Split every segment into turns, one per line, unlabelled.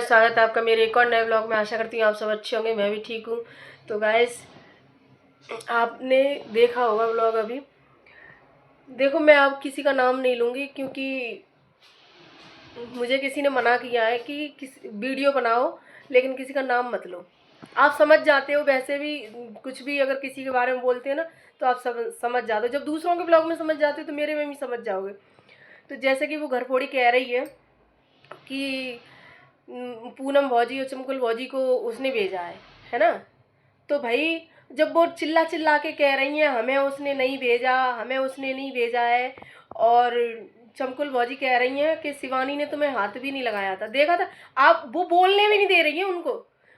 स्वागत है आपका मेरे एक और नए ब्लॉग में। आशा करती हूँ आप सब अच्छे होंगे, मैं भी ठीक हूँ। तो गाइस, आपने देखा होगा ब्लॉग। अभी देखो, मैं अब किसी का नाम नहीं लूँगी क्योंकि मुझे किसी ने मना किया है कि वीडियो बनाओ लेकिन किसी का नाम मत लो। आप समझ जाते हो, वैसे भी कुछ भी अगर किसी के बारे में बोलते हैं ना तो आप समझ जाते हो। जब दूसरों के ब्लॉग में समझ जाते हो तो मेरे में भी समझ जाओगे। तो जैसे कि वो घरफोड़ी कह रही है कि पूनम भौजी और चमकुल भौजी को उसने भेजा है ना। तो भाई, जब वो चिल्ला चिल्ला के कह रही हैं हमें उसने नहीं भेजा, हमें उसने नहीं भेजा है, और चमकुल भौजी कह रही हैं कि शिवानी ने तुम्हें हाथ भी नहीं लगाया था, देखा था। आप वो बोलने भी नहीं दे रही है, उनको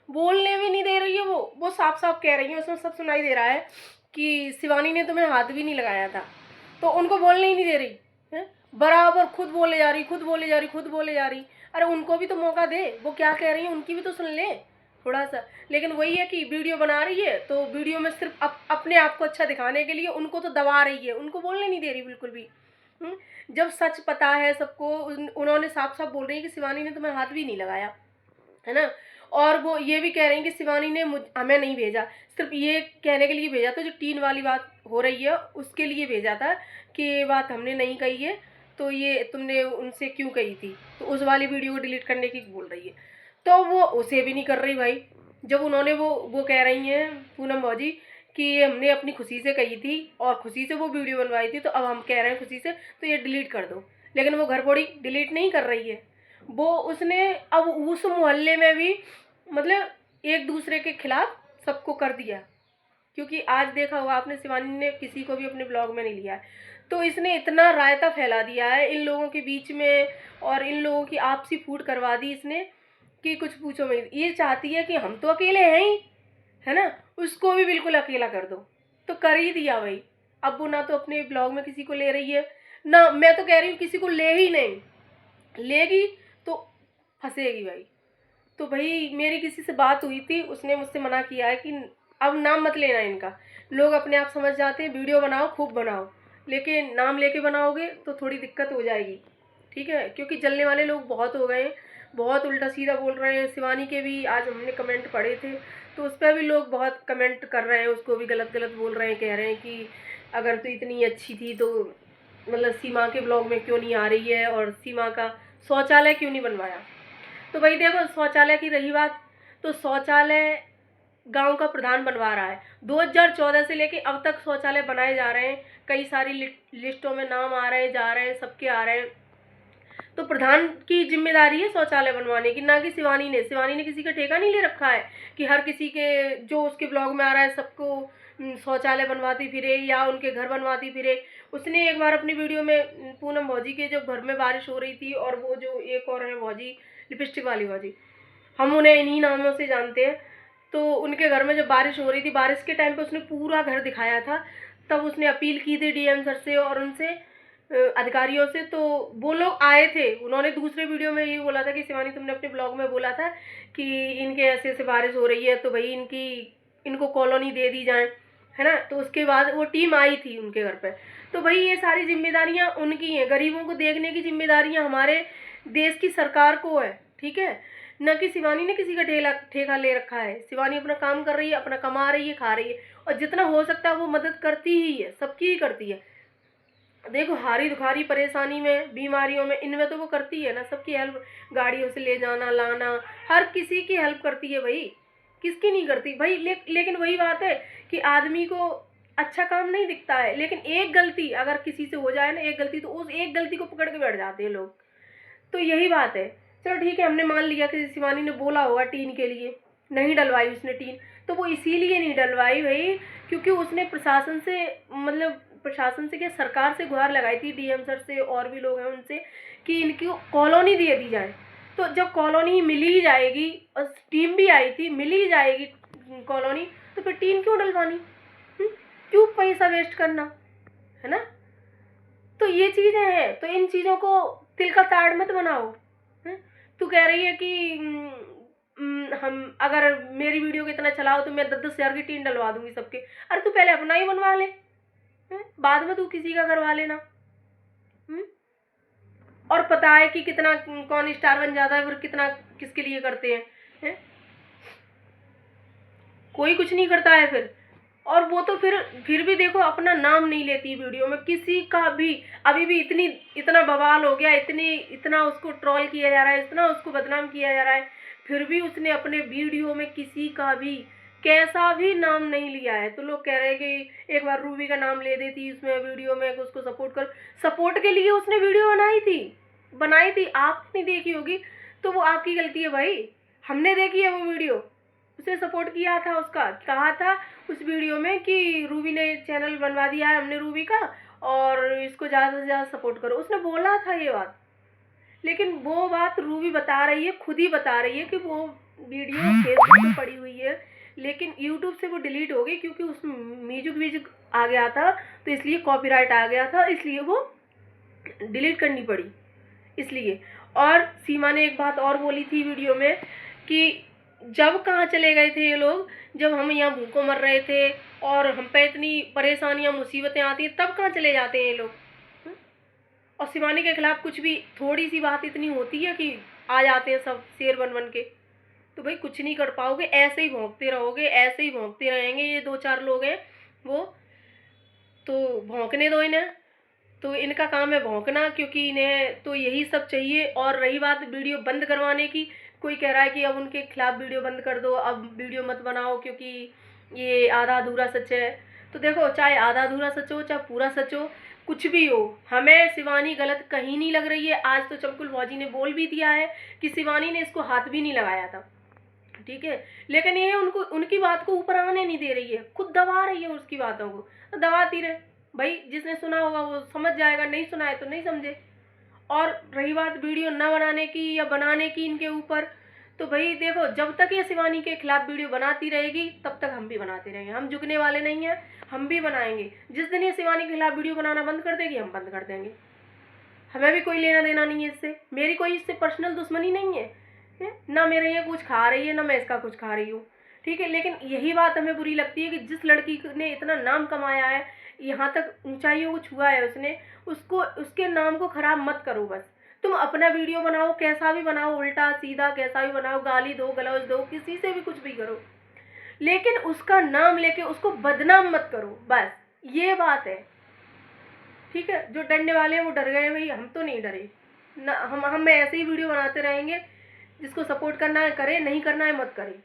बोलने भी नहीं दे रही है। वो साफ साफ कह रही है, उसमें सब सुनाई दे रहा है कि शिवानी ने तुम्हें हाथ भी नहीं लगाया था, तो उनको बोलने ही नहीं दे रही है। बराबर खुद बोले जा रही, खुद बोले जा रही, खुद बोले जा रही। अरे उनको भी तो मौका दे, वो क्या कह रही है उनकी भी तो सुन ले थोड़ा सा। लेकिन वही है कि वीडियो बना रही है तो वीडियो में सिर्फ अपने आप को अच्छा दिखाने के लिए उनको तो दबा रही है, उनको बोलने नहीं दे रही बिल्कुल भी। जब सच पता है सबको, उन्होंने साफ साफ बोल रही है कि शिवानी ने तुम्हें हाथ भी नहीं लगाया, है ना। और वो ये भी कह रही हैं कि शिवानी ने हमें नहीं भेजा, सिर्फ ये कहने के लिए भेजा था, जो टीन वाली बात हो रही है उसके लिए भेजा था कि ये बात हमने नहीं कही है, तो ये तुमने उनसे क्यों कही थी, तो उस वाली वीडियो को डिलीट करने की बोल रही है। तो वो उसे भी नहीं कर रही भाई। जब उन्होंने वो कह रही हैं पूनम भौजी कि ये हमने अपनी खुशी से कही थी और खुशी से वो वीडियो बनवाई थी, तो अब हम कह रहे हैं खुशी से, तो ये डिलीट कर दो। लेकिन वो घरफोड़ी डिलीट नहीं कर रही है। वो उसने अब उस मोहल्ले में भी मतलब एक दूसरे के खिलाफ सबको कर दिया, क्योंकि आज देखा होगा आपने, शिवानी ने किसी को भी अपने ब्लॉग में नहीं लिया है। तो इसने इतना रायता फैला दिया है इन लोगों के बीच में, और इन लोगों की आपसी फूट करवा दी इसने कि कुछ पूछो मत। ये चाहती है कि हम तो अकेले हैं ही, है ना, उसको भी बिल्कुल अकेला कर दो। तो कर ही दिया भाई। अब वो ना तो अपने ब्लॉग में किसी को ले रही है, ना मैं तो कह रही हूँ किसी को ले ही नहीं, लेगी तो फंसेगी भाई। तो भाई मेरी किसी से बात हुई थी, उसने मुझसे मना किया है कि अब नाम मत लेना इनका। लोग अपने आप समझ जाते हैं, वीडियो बनाओ खूब बनाओ, लेकिन नाम लेके बनाओगे तो थोड़ी दिक्कत हो जाएगी, ठीक है। क्योंकि जलने वाले लोग बहुत हो गए हैं, बहुत उल्टा सीधा बोल रहे हैं। शिवानी के भी आज हमने कमेंट पढ़े थे, तो उस पर भी लोग बहुत कमेंट कर रहे हैं, उसको भी गलत गलत बोल रहे हैं, कह रहे हैं कि अगर तो इतनी अच्छी थी तो मतलब सीमा के ब्लॉग में क्यों नहीं आ रही है, और सीमा का शौचालय क्यों नहीं बनवाया। तो भाई देखो, शौचालय की रही बात, तो शौचालय गांव का प्रधान बनवा रहा है। 2014 से लेके अब तक शौचालय बनाए जा रहे हैं, कई सारी लिस्टों में नाम आ रहे हैं, जा रहे हैं, सबके आ रहे हैं। तो प्रधान की जिम्मेदारी है शौचालय बनवाने की, ना कि शिवानी ने किसी का ठेका नहीं ले रखा है कि हर किसी के जो उसके ब्लॉग में आ रहा है सबको शौचालय बनवाती फिरे या उनके घर बनवाती फिरे। उसने एक बार अपनी वीडियो में पूनम भौजी के जब घर में बारिश हो रही थी, और वो जो एक और है भौजी, लिपस्टिक वाली भौजी, हम उन्हें इन्हीं नामों से जानते हैं, तो उनके घर में जब बारिश हो रही थी, बारिश के टाइम पे उसने पूरा घर दिखाया था। तब उसने अपील की थी डीएम सर से और उनसे अधिकारियों से, तो वो लोग आए थे। उन्होंने दूसरे वीडियो में ये बोला था कि शिवानी तुमने अपने ब्लॉग में बोला था कि इनके ऐसे ऐसे बारिश हो रही है तो भाई इनको कॉलोनी दे दी जाए, है ना। तो उसके बाद वो टीम आई थी उनके घर पे। तो भाई ये सारी जिम्मेदारियां उनकी हैं, गरीबों को देखने की जिम्मेदारियां हमारे देश की सरकार को है, ठीक है, न कि शिवानी ने किसी का ठेका ले रखा है। शिवानी अपना काम कर रही है, अपना कमा रही है, खा रही है, और जितना हो सकता है वो मदद करती ही है, सबकी ही करती है। देखो, हारी दुखारी परेशानी में, बीमारियों में, इनमें तो वो करती है ना, सबकी हेल्प, गाड़ियों से ले जाना लाना, हर किसी की हेल्प करती है भाई, किसकी नहीं करती भाई। लेकिन वही बात है कि आदमी को अच्छा काम नहीं दिखता है, लेकिन एक गलती अगर किसी से हो जाए ना, एक गलती, तो उस एक गलती को पकड़ के बैठ जाते हैं लोग। तो यही बात है। चलो ठीक है, हमने मान लिया कि शिवानी ने बोला होगा टीन के लिए, नहीं डलवाई उसने टीन, तो वो इसीलिए नहीं डलवाई भाई क्योंकि उसने प्रशासन से, मतलब प्रशासन से क्या, सरकार से गुहार लगाई थी, डीएम सर से और भी लोग हैं उनसे, कि इनकी कॉलोनी दे दी जाए। तो जब कॉलोनी मिल ही जाएगी, और टीम भी आई थी, मिल ही जाएगी कॉलोनी, तो फिर टीन क्यों डलवानी, क्यों पैसा वेस्ट करना, है ना। तो ये चीज़ें हैं, तो इन चीज़ों को तिल का ताड़ मत बनाओ। तू कह रही है कि हम अगर मेरी वीडियो को इतना चलाओ तो मैं 10-10 हज़ार की टीन डलवा दूंगी सबके। अरे तू पहले अपना ही बनवा ले, बाद में तू किसी का करवा लेना। और पता है कि कितना कौन स्टार बन जाता है, फिर कितना किसके लिए करते हैं? कोई कुछ नहीं करता है फिर। और वो तो फिर भी देखो अपना नाम नहीं लेती वीडियो में किसी का भी। अभी भी इतना बवाल हो गया, इतना उसको ट्रोल किया जा रहा है, इतना उसको बदनाम किया जा रहा है, फिर भी उसने अपने वीडियो में किसी का भी कैसा भी नाम नहीं लिया है। तो लोग कह रहे हैं कि एक बार रूबी का नाम ले देती उसमें वीडियो में, उसको सपोर्ट के लिए उसने वीडियो बनाई थी। आपने नहीं देखी होगी तो वो आपकी गलती है भाई। हमने देखी है वो वीडियो, उसे सपोर्ट किया था, उसका कहा था उस वीडियो में कि रूबी ने चैनल बनवा दिया है हमने रूबी का, और इसको ज़्यादा से ज़्यादा सपोर्ट करो, उसने बोला था ये बात। लेकिन वो बात रूबी बता रही है, खुद ही बता रही है कि वो वीडियो फेसबुक पे पड़ी हुई है, लेकिन यूट्यूब से वो डिलीट हो गई क्योंकि उसमें म्यूजिक आ गया था, तो इसलिए कॉपीराइट आ गया था, इसलिए वो डिलीट करनी पड़ी इसलिए। और सीमा ने एक बात और बोली थी वीडियो में कि जब कहाँ चले गए थे ये लोग, जब हम यहाँ भूखों मर रहे थे और हम पे इतनी परेशानियाँ मुसीबतें आती हैं, तब कहाँ चले जाते हैं ये लोग। और शिवानी के खिलाफ कुछ भी थोड़ी सी बात इतनी होती है कि आ जाते हैं सब शेर बन के। तो भाई कुछ नहीं कर पाओगे, ऐसे ही भौंकते रहोगे, ऐसे ही भौंकते रहेंगे। ये 2-4 लोग हैं वो, तो भौंकने दो इन्हें, तो इनका काम है भौंकना, क्योंकि इन्हें तो यही सब चाहिए। और रही बात वीडियो बंद करवाने की, कोई कह रहा है कि अब उनके खिलाफ वीडियो बंद कर दो, अब वीडियो मत बनाओ क्योंकि ये आधा अधूरा सच है। तो देखो, चाहे आधा अधूरा सच हो चाहे पूरा सच हो, कुछ भी हो, हमें शिवानी गलत कहीं नहीं लग रही है। आज तो चंकुल भौजी ने बोल भी दिया है कि शिवानी ने इसको हाथ भी नहीं लगाया था, ठीक है। लेकिन ये उनकी बात को ऊपर आने नहीं दे रही है, खुद दबा रही है उसकी बातों को। तो दबाती रहे भाई, जिसने सुना होगा वो समझ जाएगा, नहीं सुना है तो नहीं समझे। और रही बात वीडियो न बनाने की या बनाने की इनके ऊपर, तो भाई देखो, जब तक ये शिवानी के खिलाफ वीडियो बनाती रहेगी तब तक हम भी बनाते रहेंगे, हम झुकने वाले नहीं हैं, हम भी बनाएंगे। जिस दिन ये शिवानी के खिलाफ वीडियो बनाना बंद कर देगी, हम बंद कर देंगे। हमें भी कोई लेना देना नहीं है इससे, मेरी कोई इससे पर्सनल दुश्मनी नहीं है, ना मेरे ये कुछ खा रही है ना मैं इसका कुछ खा रही हूँ, ठीक है। लेकिन यही बात हमें बुरी लगती है कि जिस लड़की ने इतना नाम कमाया है, यहाँ तक ऊंचाइयों को छुआ है उसने, उसके नाम को खराब मत करो। बस तुम अपना वीडियो बनाओ, कैसा भी बनाओ, उल्टा सीधा कैसा भी बनाओ, गाली दो गलौज दो, किसी से भी कुछ भी करो, लेकिन उसका नाम लेके उसको बदनाम मत करो, बस ये बात है, ठीक है। जो डरने वाले हैं वो डर गए भाई, हम तो नहीं डरे ना। हम ऐसे ही वीडियो बनाते रहेंगे, जिसको सपोर्ट करना है करे, नहीं करना है मत करे,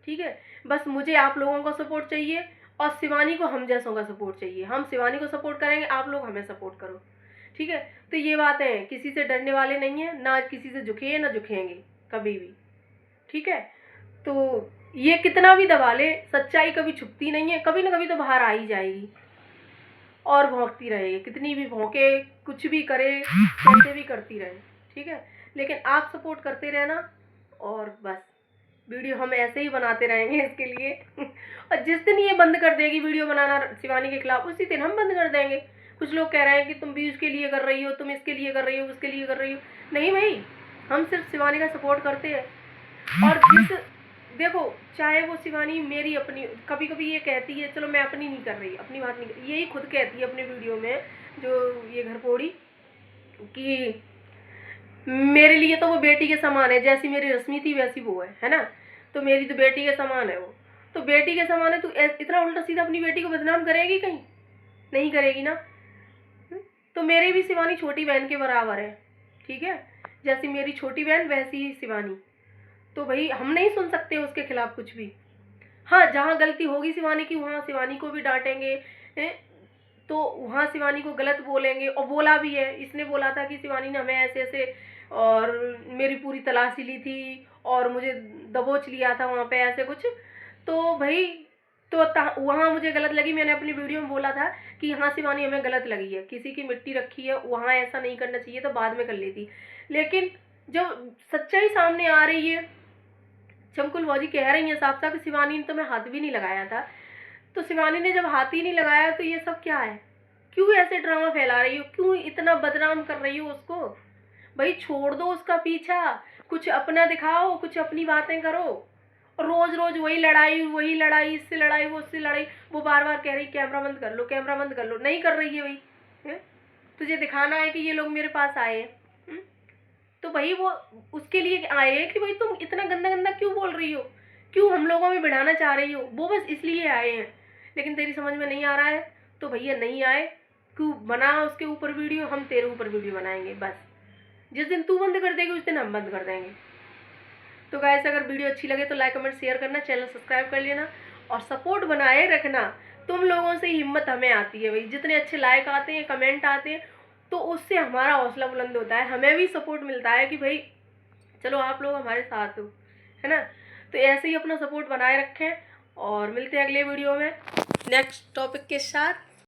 ठीक है। बस मुझे आप लोगों का सपोर्ट चाहिए और शिवानी को हम जैसों का सपोर्ट चाहिए। हम शिवानी को सपोर्ट करेंगे, आप लोग हमें सपोर्ट करो, ठीक है। तो ये बात है, किसी से डरने वाले नहीं है, ना किसी से झुके ना झुकेंगे कभी भी, ठीक है। तो ये कितना भी दबा ले, सच्चाई कभी छुपती नहीं है, कभी ना कभी तो बाहर आ ही जाएगी और भौंकती रहेगी, कितनी भी भौंके, कुछ भी करे, कैसे भी करती रहे, ठीक है। लेकिन आप सपोर्ट करते रहना, और बस वीडियो हम ऐसे ही बनाते रहेंगे इसके लिए। और जिस दिन ये बंद कर देगी वीडियो बनाना शिवानी के खिलाफ, उसी दिन हम बंद कर देंगे। कुछ लोग कह रहे हैं कि तुम भी उसके लिए कर रही हो, तुम इसके लिए कर रही हो, उसके लिए कर रही हो। नहीं भाई, हम सिर्फ शिवानी का सपोर्ट करते हैं। और देखो, चाहे वो शिवानी मेरी अपनी, कभी कभी ये कहती है, चलो मैं अपनी नहीं कर रही, अपनी बात नहीं, यही खुद कहती है अपने वीडियो में, जो ये घरपोड़ी, कि मेरे लिए तो वो बेटी के समान है, जैसी मेरी रश्मि थी वैसी वो है ना। तो मेरी तो बेटी के समान है वो, तो बेटी के समान है, तो इतना उल्टा सीधा अपनी बेटी को बदनाम करेगी कहीं? नहीं करेगी ना। तो मेरी भी शिवानी छोटी बहन के बराबर है, ठीक है। जैसी मेरी छोटी बहन वैसी ही शिवानी। तो भाई हम नहीं सुन सकते उसके खिलाफ कुछ भी। हाँ, जहाँ गलती होगी शिवानी की वहाँ शिवानी को भी डांटेंगे, तो वहाँ शिवानी को गलत बोलेंगे। और बोला भी है, इसने बोला था कि शिवानी ने हमें ऐसे ऐसे, और मेरी पूरी तलाशी ली थी और मुझे दबोच लिया था वहाँ पे, ऐसे कुछ। तो भाई, तो वहाँ मुझे गलत लगी। मैंने अपनी वीडियो में बोला था कि यहाँ शिवानी हमें गलत लगी है, किसी की मिट्टी रखी है वहाँ ऐसा नहीं करना चाहिए, तो बाद में कर लेती। लेकिन जब सच्चाई सामने आ रही है, चंकुल भौजी कह रही है साफ साफ कि शिवानी ने तो मैं हाथ भी नहीं लगाया था, तो शिवानी ने जब हाथ ही नहीं लगाया तो ये सब क्या है? क्यों ऐसे ड्रामा फैला रही हो? क्यों इतना बदनाम कर रही हो उसको? भाई छोड़ दो उसका पीछा, कुछ अपना दिखाओ, कुछ अपनी बातें करो। रोज रोज वही लड़ाई, इससे लड़ाई, वो उससे लड़ाई। वो बार बार कह रही कैमरा बंद कर लो, कैमरा बंद कर लो, नहीं कर रही है भाई। तुझे दिखाना है कि ये लोग मेरे पास आए हैं, हम्म? तो भाई वो उसके लिए आए हैं कि भाई तुम इतना गंदा गंदा क्यों बोल रही हो, क्यों हम लोगों में बढ़ाना चाह रही हो, वो बस इसलिए आए हैं। लेकिन तेरी समझ में नहीं आ रहा है तो भैया नहीं आए, क्यों बना उसके ऊपर वीडियो, हम तेरे ऊपर वीडियो बनाएंगे बस। जिस दिन तू बंद कर देगी उस दिन हम बंद कर देंगे। तो गाइस अगर वीडियो अच्छी लगे तो लाइक कमेंट शेयर करना, चैनल सब्सक्राइब कर लेना और सपोर्ट बनाए रखना। तुम लोगों से हिम्मत हमें आती है भाई, जितने अच्छे लाइक आते हैं, कमेंट आते हैं, तो उससे हमारा हौसला बुलंद होता है, हमें भी सपोर्ट मिलता है कि भाई चलो आप लोग हमारे साथ हो, है ना। तो ऐसे ही अपना सपोर्ट बनाए रखें और मिलते हैं अगले वीडियो में नेक्स्ट टॉपिक के साथ।